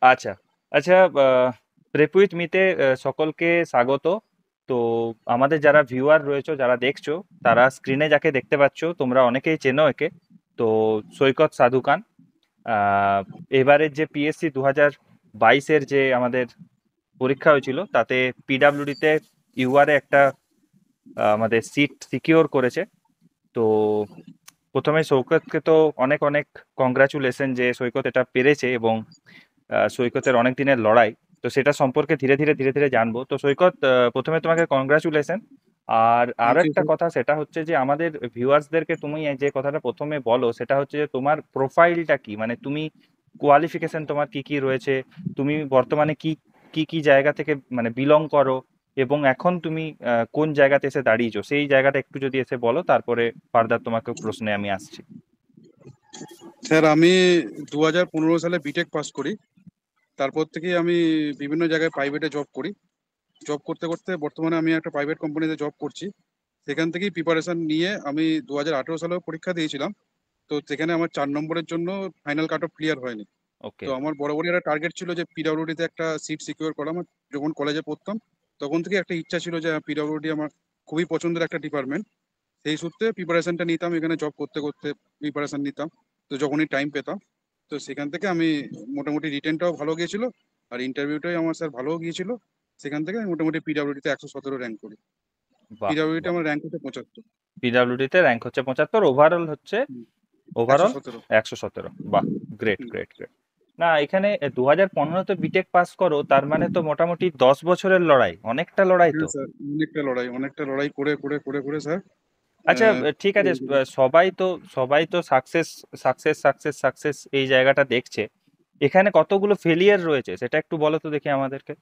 আচ্ছা, আচ্ছা। Prep with মিতে সকলকে স্বাগত। তো আমাদের যারা ভিউয়ার রয়েছে, যারা দেখছো, তারা স্ক্রিনে যাকে দেখতে পাচ্ছ তোমরা অনেকেই চেনো একে। তো সৈকত সাধু খান। আহ, এবারের যে পিএসসি 2022-এর যে আমাদের পরীক্ষা হয়েছিল তাতে পিডাব্লিউডিতে ইউআরে একটা আমাদের সিট সিকিওর করেছে। তো প্রথমে সৈকতকে তো অনেক অনেক কংগ্রাচুলেশন যে সৈকত এটা পেরেছে, এবং সৈকতের অনেক দিনের লড়াই। তো সেটা সম্পর্কে ধীরে ধীরে ধীরে ধীরে জানবো। তো সৈকত, প্রথমে তোমাকে কংগ্রাচুলেশন। আর থ্যাংক আরো ইউ একটা স্যার। কথা, সেটা হচ্ছে যে আমাদের ভিউয়ার্সদেরকে তুমি এই যে কথাটা প্রথমে বলো, সেটা হচ্ছে যে তোমার প্রোফাইলটা কি, মানে তুমি কোয়ালিফিকেশন তোমার কি কি রয়েছে, তুমি বর্তমানে কি কি কি জায়গা থেকে মানে বিলং করো, এবং এখন তুমি কোন জায়গাতে এসে দাঁড়িয়েছো, সেই জায়গাটা একটু যদি এসে বলো, তারপরে ফার্দার তোমাকে প্রশ্নে আমি আসছি। স্যার, আমি 2015 সালে বিটেক পাস করি। তারপর থেকে আমি বিভিন্ন জায়গায় প্রাইভেটে জব করি। জব করতে করতে বর্তমানে আমি একটা প্রাইভেট কোম্পানিতে জব করছি। সেখান থেকেই প্রিপারেশন নিয়ে আমি 2018 সালেও পরীক্ষা দিয়েছিলাম। তো সেখানে আমার 4 নম্বরের জন্য ফাইনাল কাট অফ ক্লিয়ার হয়নি। তো ওকে। আমার বরাবরই একটা টার্গেট ছিল যে পিডব্লিউডিতে একটা সিট সিকিউর করা। আমার যখন কলেজে পড়তাম তখন থেকে একটা ইচ্ছা ছিল যে পিডব্লিউডি আমার খুবই পছন্দের একটা ডিপার্টমেন্ট। সেই সূত্রে প্রিপারেশনটা নিতাম, এখানে জব করতে করতে প্রিপারেশন নিতাম। তো যখনই টাইম পেতাম, তো সেখান থেকে আমি মোটামুটি রিটেনটাও ভালো গিয়েছিল, আর ইন্টারভিউটাই আমার স্যার ভালোও গিয়েছিল। সেখান থেকে আমি মোটামুটি পিডব্লিউডিতে 117 র্যাঙ্ক করি। বাহ। পিডব্লিউডিতে আমার র্যাঙ্ক হচ্ছে 75। পিডাব্লিউডিতে র্যাঙ্ক হচ্ছে 75, ওভারঅল হচ্ছে একশো ওভারঅল সতেরো 117। বাহ, গ্রেট গ্রেট গ্রেট। না, এখানে 2015-তে বিটেক পাস করো, তার মানে তো মোটামুটি 10 বছরের লড়াই, অনেকটা লড়াই হ্যাঁ তো। স্যার, অনেকটা লড়াই করে করে করে করে স্যার। আচ্ছা, ঠিক আছে। সবাই তো সাকসেস সাকসেস সাকসেস সাকসেস এই জায়গাটা দেখছে। এখানে কতগুলো ফেলিয়ার রয়েছে সেটা একটু বলো তো দেখি আমাদেরকে।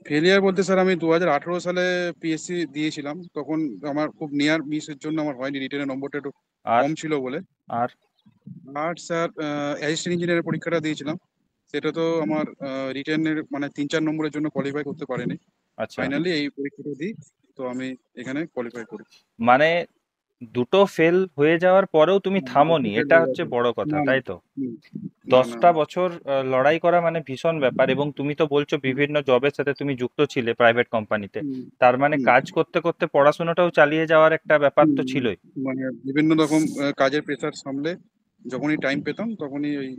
ফেলিয়ার বলতে স্যার, আমি 2018 সালে পিএসসি দিয়েছিলাম, তখন আমার খুব নিয়ার মিসের জন্য আমার হয়নি, রিটেনের নম্বরটা একটু আর কম ছিল বলে। আর আর স্যার, অ্যাসিস্ট্যান্ট ইঞ্জিনিয়ারের পরীক্ষাটা দিয়েছিলাম। সেটা তো আমার রিটেনের মানে 3-4 নম্বরের জন্য কোয়ালিফাই করতে পারেনি। আচ্ছা, ফাইনালি এই পরীক্ষাটা দিই, তো আমি এখানে কোয়ালিফাই করি। মানে দুটো ফেল হয়ে যাওয়ার পরেও তুমি দুটো থামোনি, fail এটা হয়ে হচ্ছে গেছে। বড় কথা, না, না। তাই তো? হুম, না, না, 10টা বছর লড়াই করা মানে ভীষণ ব্যাপার, এবং তুমি তো বলছো হুম, বিভিন্ন জবের সাথে তুমি যুক্ত ছিলে প্রাইভেট কোম্পানিতে। হুম, তার মানে হুম, কাজ করতে করতে পড়াশোনাটাও চালিয়ে যাওয়ার একটা ব্যাপার হুম, তো ছিলই। মানে বিভিন্ন রকম কাজের প্রেশার সামলে যখনই টাইম পেতাম তখনই ওই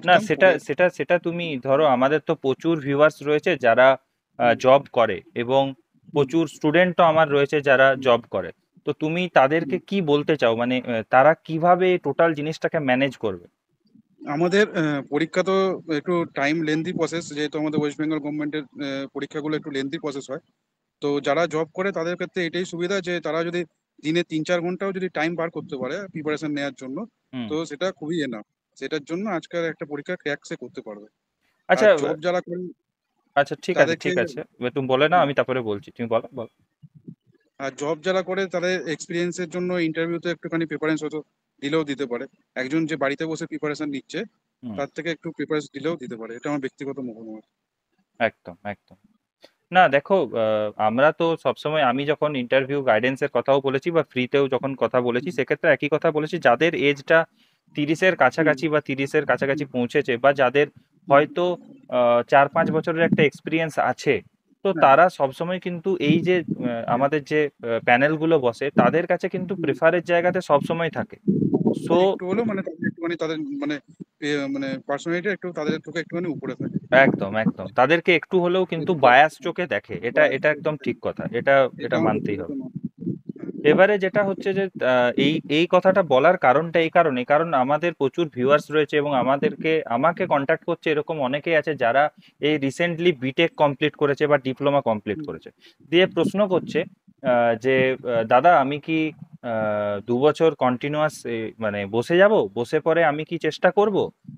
না, পড়তাম সেটা পড়ে। সেটা সেটা তুমি ধরো, আমাদের তো প্রচুর ভিউয়ার্স রয়েছে যারা হুম, জব করে, এবং হুম, প্রচুর স্টুডেন্টও আমার রয়েছে যারা হুম, জব করে। তো তুমি হুম। তাদেরকে কি বলতে চাও, মানে তারা কিভাবে টোটাল জিনিসটাকে ম্যানেজ করবে? আমাদের পরীক্ষা তো একটু টাইম লেন্দি প্রসেস, যেহেতু আমাদের ওয়েস্ট বেঙ্গল গভর্নমেন্টের পরীক্ষাগুলো একটু লেন্দি প্রসেস হয়। তো যারা জব করে তাদের ক্ষেত্রে এটাই সুবিধা যে তারা যদি দিনে 3-4 ঘন্টাও যদি টাইম বার করতে পারে প্রিপারেশন নেওয়ার জন্য, হুম। তো সেটা খুবই এনাফ। সেটার জন্য আজকাল একটা পরীক্ষা ক্র্যাক সে করতে পারবে। আর আচ্ছা, জব যারা করেন আচ্ছা, ঠিক আছে, তাদেরকে, ঠিক আছে, এবার তুমি বলে নাও, আমি তারপরে বলছি, তুমি বলো বলো। আর জব যারা করে তাদের এক্সপিরিয়েন্সের জন্য ইন্টারভিউতে একটুখানি প্রিপারেন্স হয়তো দিলেও দিতে পারে। একজন যে বাড়িতে বসে প্রিপারেশন নিচ্ছে হুম। তার থেকে একটু প্রিপারেশন দিলেও দিতে পারে, এটা আমার ব্যক্তিগত মতামত। একদম একদম। না দেখো, আমরা তো সবসময়, আমি যখন ইন্টারভিউ গাইডেন্সের কথাও বলেছি বা ফ্রিতেও যখন কথা বলেছি, সেক্ষেত্রে একই কথা বলেছি, যাদের এজটা 30-এর হুম, কাছাকাছি বা 30-এর কাছাকাছি হুম, পৌঁছেছে, বা যাদের হুম, হয়তো 4-5 বছরের একটা এক্সপিরিয়েন্স আছে, তো হ্যাঁ, তারা সবসময় কিন্তু এই যে আমাদের যে প্যানেলগুলো বসে, তাদের কাছে কিন্তু হুম। প্রেফারের জায়গাতে সবসময় থাকে। সো একটু হলেও মানে তাদের একটুখানি তাদের মানে মানে পার্সোনালিটি একটু তাদের থেকে একটুখানি উপরে থাকে। একদম একদম, তাদেরকে একটু হলেও কিন্তু এটা তো বায়াস চোখে দেখে, এটা বাস, এটা একদম ঠিক কথা, এটা এটা এটা আমার মানতেই ব্যক্তিগত হবে। মত। এবারে যেটা হচ্ছে যে এই এই কথাটা বলার কারণটা এই কারণে, কারণ আমাদের প্রচুর ভিউয়ার্স রয়েছে, এবং আমাকে কন্ট্যাক্ট করছে এরকম অনেকেই আছে যারা এই রিসেন্টলি বিটেক কমপ্লিট করেছে বা ডিপ্লোমা কমপ্লিট হুম, করেছে। দিয়ে প্রশ্ন করছে যে দাদা, আমি কি 2 বছর কন্টিনিউয়াস মানে বসে যাব, বসে পরে আমি কি চেষ্টা করব,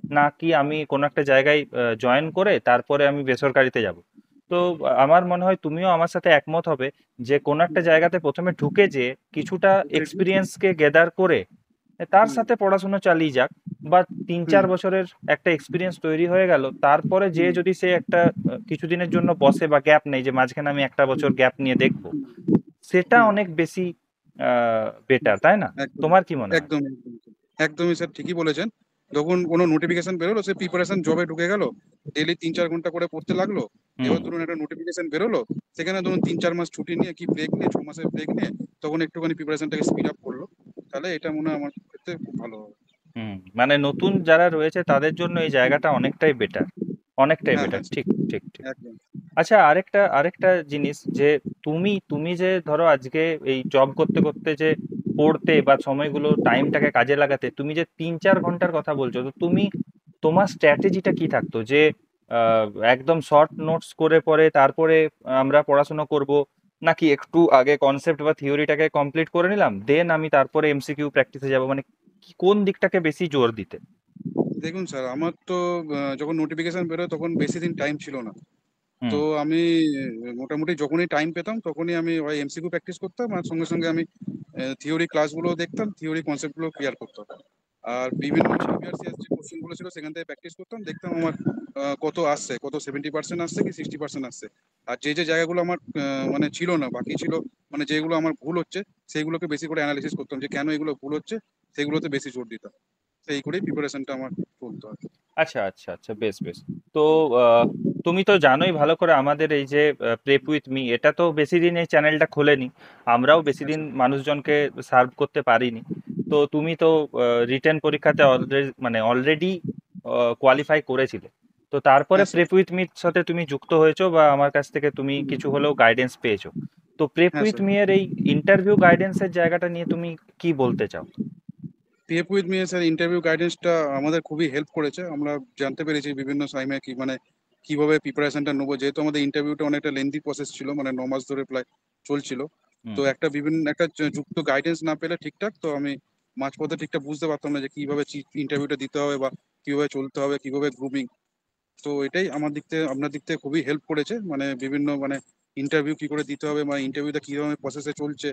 না কি আমি কোনো একটা জায়গায় জয়েন করে তারপরে আমি বেসরকারিতে যাব? তো আমার মনে হয় তুমিও আমার সাথে একমত হবে যে কোনো একটা জায়গাতে প্রথমে ঢুকে যে কিছুটা সেটাই ঠিক। এক্সপিরিয়েন্সকে গেদার করে তার হুম, সাথে পড়াশোনা চালিয়ে যাক, বা তিন হুম, চার বছরের একটা এক্সপিরিয়েন্স তৈরি হয়ে গেল, তারপরে যে হুম, যদি সে একটা কিছুদিনের জন্য বসে বা গ্যাপ নেই, যে মাঝখানে আমি একটা বছর হুম, গ্যাপ নিয়ে দেখবো, হুম, সেটা হুম। অনেক বেশি বেটার, তাই না? একদম, তোমার কি মনে হয়? একদম, একদমই স্যার ঠিকই বলেছেন। যখন কোনো নোটিফিকেশন বেরোলো, সে প্রিপারেশন জবে ঢুকে গেল, ডেলি 3-4 ঘন্টা করে পড়তে লাগলো। হুম এবার ধরুন একটা নোটিফিকেশন বেরোলো, সেখানে ধরুন 3-4 মাস ছুটি নিয়ে কি ব্রেক নিয়ে 6 মাসের ব্রেক নিয়ে তখন একটুখানি প্রিপারেশনটাকে স্পিড আপ করলো, তাহলে এটা মনে হয় আমার ক্ষেত্রে খুব ভালো হবে। হুম। মানে নতুন যারা রয়েছে তাদের জন্য এই জায়গাটা অনেকটাই বেটার, অনেকটাই হ্যাঁ, বেটার। হ্যাঁ, ঠিক ঠিক ঠিক। একদম। আচ্ছা, আরেকটা আরেকটা জিনিস যে তুমি তুমি যে ধরো আজকে এই জব করতে করতে যে পড়তে বা সময়গুলো টাইমটাকে কাজে লাগাতে তুমি যে 3-4 ঘন্টার কথা বলছো, তো তুমি তোমার স্ট্র্যাটেজিটা কি থাকতো যে আহ, একদম শর্ট নোটস করে পরে তারপরে আমরা পড়াশোনা করব, নাকি একটু আগে কনসেপ্ট বা থিওরিটাকে কমপ্লিট করে নিলাম দেন আমি তারপরে এমসিকিউ প্র্যাকটিসে যাব, মানে কোন দিকটাকে বেশি জোর দিতে? দেখুন স্যার, আমার তো যখন নোটিফিকেশন বেরোয় তখন বেশি দিন টাইম ছিল না। তো হুম। আমি মোটামুটি যখনই টাইম পেতাম তখনই আমি হয় এমসিকিউ প্র্যাকটিস করতাম, আর সঙ্গে সঙ্গে আমি থিওরি ক্লাসগুলো দেখতাম, থিওরি কনসেপ্টগুলো ক্লিয়ার করতাম। আর বিভিন্ন আচ্ছা। প্রিভিয়াস ইয়ার যে কোশ্চেনগুলো ছিল সেখান থেকে প্র্যাকটিস করতাম, দেখতাম আমার কত আসছে, কত 70% আসছে কি 60% আসছে। আর যে যে জায়গাগুলো আমার মানে ছিল না, বাকি ছিল, মানে যেগুলো আমার ভুল হচ্ছে, সেইগুলোকে বেশি করে অ্যানালিসিস করতাম যে কেন এগুলো ভুল হচ্ছে, সেগুলোতে বেশি জোর দিতাম। সেই করেই প্রিপারেশনটা আমার চলতো আর কি। আচ্ছা আচ্ছা আচ্ছা, বেশ বেশ। তো আহ, তুমি তো জানোই ভালো করে আমাদের এই যে প্রেপ উইথ মি, এটা তো বেশি দিন এই চ্যানেলটা খোলেনি, আমরাও বেশি দিন আচ্ছা, মানুষজনকে সার্ভ করতে পারিনি। তো তুমি তো রিটেন পরীক্ষাতে অলরেডি মানে অলরেডি কোয়ালিফাই করেছিলে, তো তারপরে হ্যাঁ স্যার। প্রেপ উইথ মির সাথে তুমি যুক্ত হয়েছো বা আমার কাছ থেকে তুমি কিছু হলেও গাইডেন্স পেয়েছো। তো প্রেপ হ্যাঁ উইথ স্যার। মি এর এই ইন্টারভিউ গাইডেন্সের জায়গাটা নিয়ে তুমি কি বলতে চাও? PF with me sir interview গাইডেন্সটা আমাদের খুবই হেল্প করেছে। আমরা জানতে পেরেছি বিভিন্ন টাইমে কি মানে কিভাবে প্রিপারেশনটা নেবো, যেহেতু আমাদের ইন্টারভিউটা অনেকটা লেন্দি প্রসেস ছিল, মানে 9 মাস ধরে প্রায় চলছিল। হুম। তো একটা বিভিন্ন একটা যুক্ত গাইডেন্স না পেলে ঠিকঠাক, তো আমি মাঝপথে ঠিকঠাক বুঝতে পারতাম না যে কিভাবে ইন্টারভিউটা দিতে হবে বা কিভাবে চলতে হবে, কিভাবে গ্রুমিং। তো এটাই আমার দিক থেকে আপনার দিক থেকে খুবই হেল্প করেছে, মানে বিভিন্ন মানে ইন্টারভিউ কি করে দিতে হবে, মানে ইন্টারভিউটা কিভাবে প্রসেসে চলছে,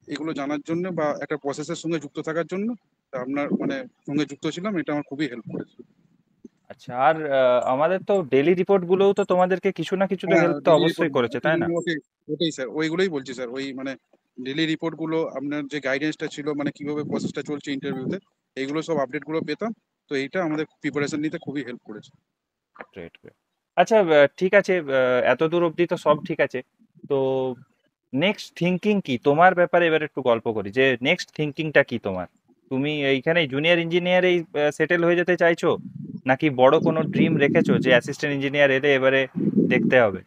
এগুলো জানার জন্য বা একটা প্রসেসের সঙ্গে যুক্ত থাকার জন্য আপনার মানে সঙ্গে যুক্ত ছিলাম, এটা আমার খুবই হেল্প করেছে। আচ্ছা, আর আমাদের তো ডেলি রিপোর্ট গুলোও তো তোমাদেরকে কিছু না কিছু তো হ্যাঁ, হেল্প তো ডেইলি রিপোর্ট, অবশ্যই করেছে, তাই না? ওটাই ওটাই স্যার, ওইগুলোই বলছি স্যার। ওই মানে ডেইলি রিপোর্ট গুলো আপনার যে গাইডেন্সটা ছিল, মানে কিভাবে প্রসেসটা চলছে ইন্টারভিউতে, এইগুলো সব আপডেট গুলো পেতাম। তো এইটা আমাদের প্রিপারেশন নিতে খুবই হেল্প করেছে। Great great. আচ্ছা, ঠিক আছে, এত দূর অবধি তো সব ঠিক আছে। তো নেক্সট থিঙ্কিং কি তোমার ব্যাপারে, এবার একটু গল্প করি যে নেক্সট থিঙ্কিংটা কি তোমার? তুমি এইখানে জুনিয়র ইঞ্জিনিয়ারেই সেটেল হয়ে যেতে চাইছো, নাকি বড় কোনো ড্রিম রেখেছো যে অ্যাসিস্ট্যান্ট ইঞ্জিনিয়ার এলে এবারে দেখতে হবে?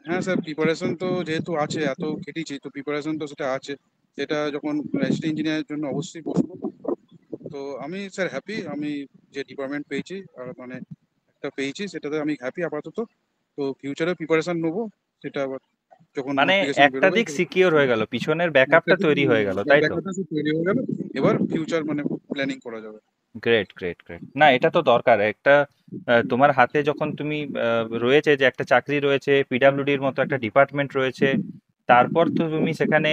হ্যাঁ স্যার, প্রিপারেশন তো যেহেতু আছে, এত খেটেছি তো প্রিপারেশন তো সেটা আছে। সেটা যখন রেজিস্ট্রি ইঞ্জিনিয়ারের জন্য অবশ্যই বসবো। তো আমি স্যার হ্যাপি, আমি যে ডিপার্টমেন্ট পেয়েছি আর মানে একটা পেয়েছি সেটাতে আমি হ্যাপি আপাতত। তো ফিউচারে প্রিপারেশন নেবো, সেটা আবার যখন মানে নোটিফিকেশন একটা বেরোবে। দিক সিকিওর হয়ে গেল, পিছনের একটা ব্যাকআপটা দিক তৈরি হয়ে গেল, তাই তো? ব্যাপারটা সব তৈরি হয়ে গেল, এবার ফিউচার মানে প্ল্যানিং করা যাবে। Great great great. না, এটা তো দরকার একটা, তোমার হাতে যখন তুমি রয়েছে যে একটা চাকরি রয়েছে, পিডাব্লিউডির মতো একটা ডিপার্টমেন্ট রয়েছে, তারপর তো তুমি সেখানে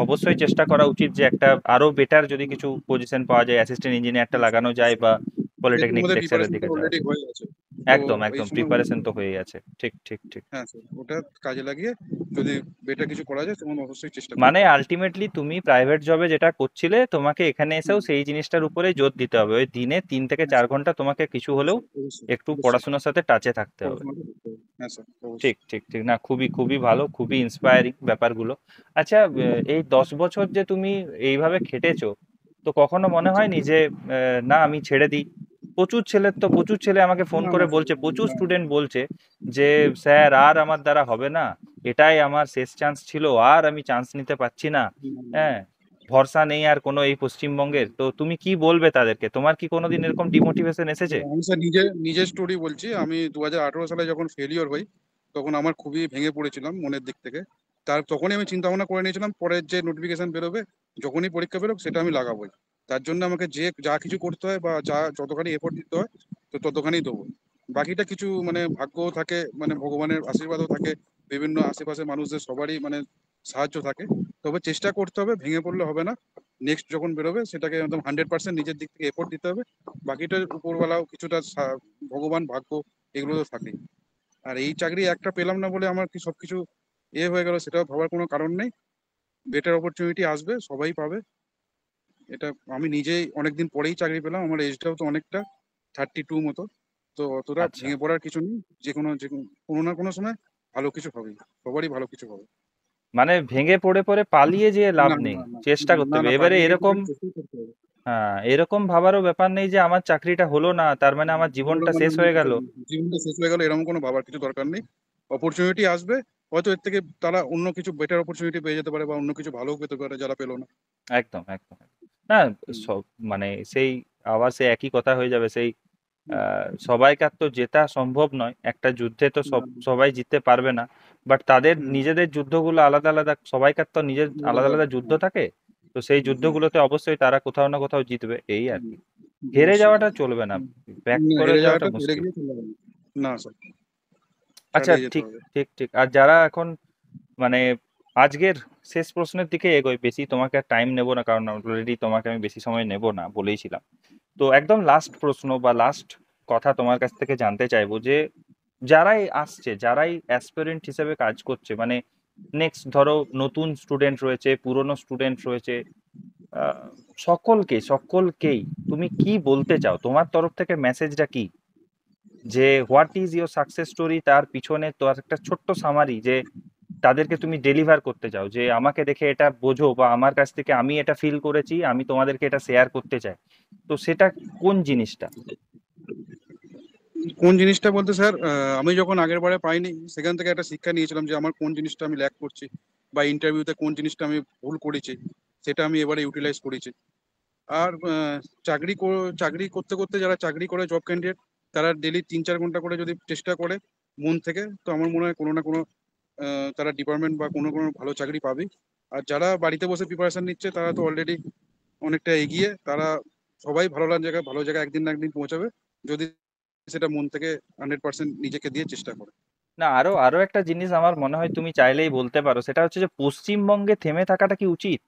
অবশ্যই চেষ্টা করা উচিত যে একটা আরো বেটার যদি কিছু পজিশন পাওয়া যায়, অ্যাসিস্ট্যান্ট ইঞ্জিনিয়ার একটা লাগানো যায় বা যেহেতু পলিটেকনিক আমাদের সেক্টরের প্রিপারেশনটা দিকে যাওয়া অলরেডি যায়। হয়ে আছে, তো একদম এই একদম, সময় প্রিপারেশন তো হয়েই আছে। ঠিক ঠিক ঠিক। হ্যাঁ স্যার, ওটা কাজে লাগিয়ে যদি বেটার কিছু করা যায় তখন অবশ্যই চেষ্টা মানে করবো। আলটিমেটলি তুমি প্রাইভেট জবে যেটা করছিলে তোমাকে এখানে এসেও হুম, সেই জিনিসটার উপরে জোর দিতে হবে, ওই দিনে 3 থেকে 4 ঘন্টা তোমাকে কিছু হ্যাঁ হলেও স্যার, অবশ্যই একটু অবশ্যই পড়াশোনার সাথে টাচে থাকতে হবে। পড়াশোনাটা করতে হবে। হ্যাঁ স্যার, ঠিক অবশ্যই। ঠিক ঠিক। না, খুবই খুবই ভালো, খুবই ইন্সপায়ারিং ব্যাপারগুলো। আচ্ছা, এই 10 বছর যে তুমি এইভাবে খেটেছো, তো কখনো মনে আচ্ছা। হয়নি যে না আমি ছেড়ে দিই? প্রচুর ছেলে আমাকে ফোন না করে না স্যার, বলছে, প্রচুর না। স্টুডেন্ট বলছে যে স্যার আর আমার দ্বারা হবে না, এটাই আমার শেষ চান্স ছিল, আর আমি চান্স নিতে পারছি না। হ্যাঁ, ভরসা নেই আর কোনো এই পশ্চিমবঙ্গের। তো তুমি কি বলবে তাদেরকে? তোমার কি কোনোদিন এরকম ডিমোটিভেশন এসেছে? আমি স্যার নিজের নিজের স্টোরি বলছি। আমি 2018 সালে যখন ফেলিওর হই, তখন আমার খুবই ভেঙে পড়েছিলাম মনের দিক থেকে। তখনই আমি চিন্তা ভাবনা করে নিয়েছিলাম পরের যে নোটিফিকেশন বেরোবে, যখনই পরীক্ষা বেরোবে সেটা আমি লাগাবোই। তার জন্য আমাকে যে যা কিছু করতে হয় বা যা যতখানি এফোর্ট দিতে হয়, তো ততখানি দেবো। বাকিটা কিছু মানে ভাগ্যও থাকে, মানে ভগবানের আশীর্বাদও থাকে, বিভিন্ন আশেপাশে মানুষদের সবারই মানে সাহায্য থাকে। তবে চেষ্টা করতে হবে, ভেঙে পড়লে হবে না। নেক্সট যখন বেরোবে সেটাকে একদম 100% নিজের দিক থেকে এফোর্ট দিতে হবে। বাকিটা উপরওয়ালাও কিছুটা ভগবান, ভাগ্য, এগুলো তো থাকেই। আর এই চাকরি একটা পেলাম না বলে আমার কি সবকিছু হয়ে গেল, সেটাও ভাবার কোনো কারণ নেই। বেটার অপরচুনিটি আসবে, সবাই পাবে। এটা আমি নিজেই অনেকদিন পরেই চাকরি পেলাম, আমার এজটাও তো অনেকটা, 32 মতো। তো অতটা আচ্ছা, ভেঙে পড়ার কিছু নেই। কোনো না কোনো সময় ভালো কিছু হবেই, সবারই ভালো কিছু হবে। মানে ভেঙে পড়ে পড়ে পালিয়ে যেয়ে লাভ না নেই, না না চেষ্টা করতে না হবে না, এবারে পালিয়ে গিয়ে এরকম। পড়ে চেষ্টাই করতে হবে। হ্যাঁ, এরকম ভাবারও ব্যাপার নেই যে আমার চাকরিটা হলো না তার মানে আমার হলো জীবনটা মানে শেষ হয়ে গেল। জীবনটা শেষ হয়ে গেল, এরকম কোনো ভাবার কিছু দরকার নেই। অপরচুনিটি আসবে, হয়তো এর থেকে তারা অন্য কিছু বেটার অপরচুনিটি পেয়ে যেতে পারে, বা অন্য কিছু ভালো পেতে পারে যারা পেলো না। একদম একদম একদম। না, হুম, সব মানে সেই আবার সেই একই কথা হয়ে যাবে সেই সবাইকার তো জেতা সম্ভব নয় একটা যুদ্ধে, তো না, সবাই জিততে পারবে না। বাট তাদের হুম, নিজেদের যুদ্ধগুলো আলাদা আলাদা, সবাইকার তো নিজের আলাদা আলাদা যুদ্ধ থাকে। তো সেই হুম, যুদ্ধগুলোতে অবশ্যই তারা কোথাও না কোথাও জিতবে, এই আর হুম, কি। হেরে অবশ্যই। যাওয়াটা চলবে না, ব্যাক না, করে হেরে যাওয়াটা যাওয়াটা, হেরে মুশকিল। গেলে চলে যাবে না। না স্যার, আচ্ছা, চালিয়ে যেতে ঠিক হবে। ঠিক ঠিক। আর যারা এখন মানে আজকের শেষ প্রশ্নের দিকে এগোয়, বেশি তোমাকে আর টাইম নেব না কারণ অলরেডি তোমাকে আমি বেশি সময় নেব না বলেইছিলাম। তো একদম লাস্ট প্রশ্ন বা লাস্ট কথা তোমার কাছ থেকে জানতে চাইবো যে যারাই আসছে, যারাই অ্যাসপিরেন্ট হিসেবে কাজ করছে, মানে নেক্সট ধরো নতুন স্টুডেন্ট রয়েছে, পুরনো স্টুডেন্ট রয়েছে, আহ, সকলকেই তুমি কি বলতে চাও, তোমার তরফ থেকে মেসেজটা কি? যে what is your success story, তার পিছনে তো একটা ছোট্ট সামারি যে তাদেরকে তুমি ডেলিভার করতে চাও, যে আমাকে দেখে এটা বোঝো বা আমার কাছ থেকে আমি এটা ফিল করেছি, আমি তোমাদেরকে এটা শেয়ার করতে চাই। তো সেটা কোন জিনিসটা? কোন জিনিসটা বলতে স্যার, আমি যখন আগের বারে পাইনি, সেখান থেকে একটা শিক্ষা নিয়েছিলাম যে আমার কোন জিনিসটা আমি ল্যাক করছি, বা ইন্টারভিউতে কোন জিনিসটা আমি ভুল করেছি, সেটা আমি এবারে ইউটিলাইজ করেছি। আর চাকরি করতে করতে যারা চাকরি করে জব ক্যান্ডিডেট, তারা ডেলি 3-4 ঘন্টা করে যদি চেষ্টা করে মন থেকে, তো আমার মনে হয় কোনো না কোনো তারা ডিপার্টমেন্ট বা কোনো কোনো ভালো চাকরি পাবে। আর যারা বাড়িতে বসে প্রিপারেশন নিচ্ছে, তারা তো অলরেডি অনেকটা এগিয়ে, তারা সবাই ভালো জায়গায় একদিন না একদিন পৌঁছাবে, যদি সেটা মন থেকে 100% নিজেকে দিয়ে চেষ্টা করে। না, আরো আরো একটা জিনিস আমার মনে হয় তুমি চাইলেই বলতে পারো, সেটা হচ্ছে যে পশ্চিমবঙ্গে থেমে থাকাটা কি উচিত?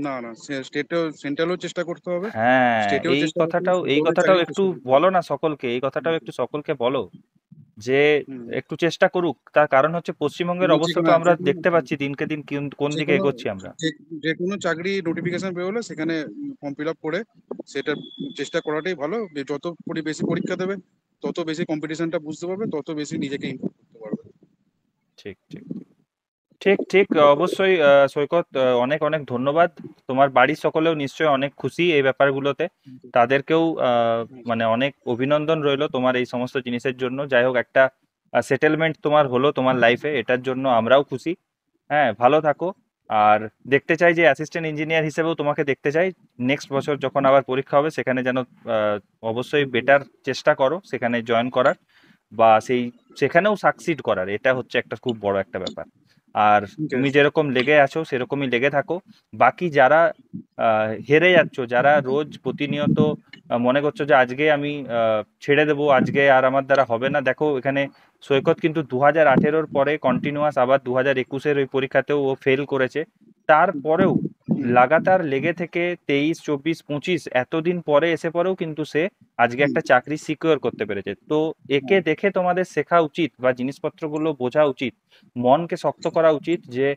না না, স্টেটেও সেন্ট্রালও চেষ্টা করতে হবে, হ্যাঁ, স্টেটেও এই চেষ্টা করতে হবে, কথাটাও এই সেন্ট্রালের কথাটাও চাকরি একটু চেষ্টা করতে বলো হবে। না সকলকে, এই কথাটাও একটু সকলকে বলো যে হুম, একটু চেষ্টা করুক। তার কারণ হচ্ছে পশ্চিমবঙ্গের যে অবস্থা কোনো তো আমরা যে কোনো দেখতে পাচ্ছি দিনকে দিন কোন যে দিকে কোনো এগোচ্ছি আমরা। যে যে কোনো চাকরি নোটিফিকেশন বেরোলে সেখানে ফর্ম ফিল আপ করে সেটা চেষ্টা করাটাই ভালো। যত বেশি পরীক্ষা দেবে, তত বেশি কম্পিটিশনটা বুঝতে পারবে, তত বেশি নিজেকে ইমপ্রুভ করতে পারবে। ঠিক ঠিক ঠিক ঠিক, অবশ্যই সৈকত, অনেক অনেক ধন্যবাদ। তোমার বাড়ির সকলেও নিশ্চয়ই অনেক খুশি এই ব্যাপারগুলোতে, তাদেরকেও মানে অনেক অভিনন্দন রইলো তোমার এই সমস্ত জিনিসের জন্য। যাই হোক, একটা সেটেলমেন্ট তোমার হলো তোমার লাইফে, এটার জন্য আমরাও খুশি। হ্যাঁ, ভালো থাকো। আর দেখতে চাই যে অ্যাসিস্ট্যান্ট ইঞ্জিনিয়ার হিসেবেও তোমাকে দেখতে চাই। নেক্সট বছর যখন আবার পরীক্ষা হবে সেখানে যেন অবশ্যই বেটার চেষ্টা করো সেখানে জয়েন করার, বা সেখানেও সাকসিড করার, এটা হচ্ছে একটা খুব বড় একটা ব্যাপার। আর ঠিক তুমি আছে। যেরকম লেগে আছো সেরকমই লেগে থাকো। বাকি যারা হেরে যাচ্ছ, যারা রোজ প্রতিনিয়ত মনে করছো যে আজকে আমি ছেড়ে দেবো, আজকে আর আমার দ্বারা হবে না, দেখো এখানে সৈকত কিন্তু 2018-র পরে কন্টিনিউয়াস আবার 2021-এর ওই পরীক্ষাতেও ও ফেল করেছে। তারপরেও হুম, লাগাতার লেগে থেকে 23, 24, 25 এতদিন পরে এসে পরেও কিন্তু সে আজকে হুম, একটা চাকরি সিকিউর করতে পেরেছে। তো একে হ্যাঁ। দেখে তোমাদের শেখা উচিত বা জিনিসপত্রগুলো বোঝা উচিত, মনকে শক্ত করা উচিত যে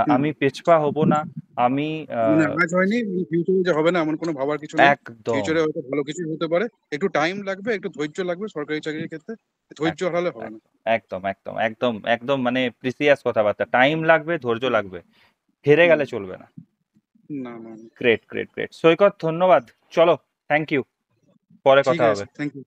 হুম, আমি পেছপা হব না। আমি মানে আহ, আজ হয়নি, ফিউচারে যে হবে না এমন কোনো ভাবার কিছু নেই। একদম ফিউচারে হয়তো ভালো কিছু হতে পারে। একটু টাইম লাগবে, একটু ধৈর্য লাগবে সরকারি চাকরির ক্ষেত্রে। ধৈর্য একদম হারালে হবে না। একদম একদম একদম একদম একদম, মানে প্রিসিয়াস কথাবার্তা, টাইম লাগবে, ধৈর্য লাগবে, হেরে হুম, গেলে চলবে না। না না না। গ্রেট গ্রেট গ্রেট সৈকত, ধন্যবাদ। চলো, থ্যাংক ইউ, পরে ঠিক কথা আছে হবে। Sir, thank you.